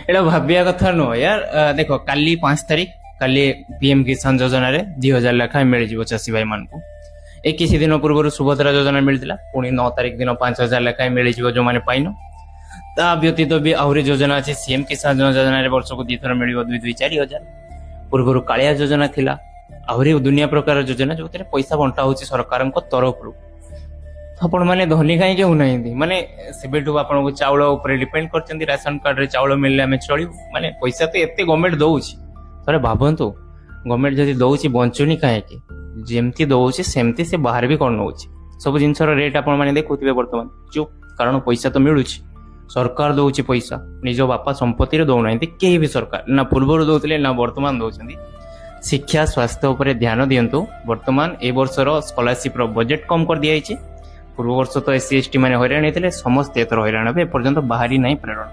ଏଇଟା ଭାବିବା କଥା ନୁହଁ ୟାର। ଦେଖ କାଲି 5 ତାରିଖ, କାଲି ପିଏମ କିଷାନ ଯୋଜନାରେ 2,000 ଲେଖାଏଁ ମିଳିଯିବ ଚାଷୀ ଭାଇ ମାନଙ୍କୁ। ଏ କିଛି ଦିନ ପୂର୍ବରୁ ସୁଭଦ୍ରା ଯୋଜନା ମିଳିଥିଲା, ପୁଣି 9 ତାରିଖ ଦିନ 5,000 ଲେଖାଏଁ ମିଳିଯିବ ଯୋଉମାନେ ପାଇନ। ତା ବ୍ୟତୀତ ବି ଆହୁରି ଯୋଜନା ଅଛି। ସିଏମ କିଷାନ ଯୋଜନାରେ ବର୍ଷକୁ 2 ଥର ମିଳିବ 2-4 ହଜାର। ପୂର୍ବରୁ କାଳିଆ ଯୋଜନା ଥିଲା, ଆହୁରି ଦୁନିଆ ପ୍ରକାର ଯୋଜନା ଯୋଉଥିରେ ପଇସା ବଣ୍ଟା ହଉଛି ସରକାରଙ୍କ ତରଫରୁ। ଆପଣ ମାନେ ଧନୀ କାହିଁକି ହଉନାହାନ୍ତି? ମାନେ ସେବେଠୁ ଆପଣଙ୍କୁ ଚାଉଳ ଉପରେ ଡିପେଣ୍ଡ କରିଛନ୍ତି, ରାସନ କାର୍ଡରେ ଚାଉଳ ମିଳିଲେ ଆମେ ଚଳିବୁ। ମାନେ ପଇସା ତ ଏତେ ଗଭର୍ଣ୍ଣମେଣ୍ଟ ଦଉଛି, ଥରେ ଭାବନ୍ତୁ ଗଭର୍ଣ୍ଣମେଣ୍ଟ ଯଦି ଦଉଛି ବଞ୍ଚୁନି କାହିଁକି? ଯେମିତି ଦଉଛି ସେମିତି ସେ ବାହାରେ ବି କଣ ନଉଛି। ସବୁ ଜିନିଷର ରେଟ୍ ଆପଣ ମାନେ ଦେଖୁଥିବେ ବର୍ତ୍ତମାନ ଚୁପ୍, କାରଣ ପଇସା ତ ମିଳୁଛି। ସରକାର ଦଉଛି ପଇସା, ନିଜ ବାପା ସମ୍ପତ୍ତିରେ ଦଉନାହାନ୍ତି କେହି ବି ସରକାର, ନା ପୂର୍ବରୁ ଦଉଥିଲେ ନା ବର୍ତ୍ତମାନ ଦଉଛନ୍ତି। ଶିକ୍ଷା ସ୍ୱାସ୍ଥ୍ୟ ଉପରେ ଧ୍ୟାନ ଦିଅନ୍ତୁ। ବର୍ତ୍ତମାନ ଏ ବର୍ଷର ସ୍କଲାରସିପ୍ର ବଜେଟ୍ କମ୍ କରିଦିଆଯାଇଛି। ପୂର୍ବ ବର୍ଷ ତ SC ST ମାନେ ହଇରାଣ ହେଇଥିଲେ, ସମସ୍ତେ ଏଥର ହଇରାଣ ହେବେ। ଏପର୍ଯ୍ୟନ୍ତ ବାହାରି ନାହିଁ ପ୍ରେରଣା।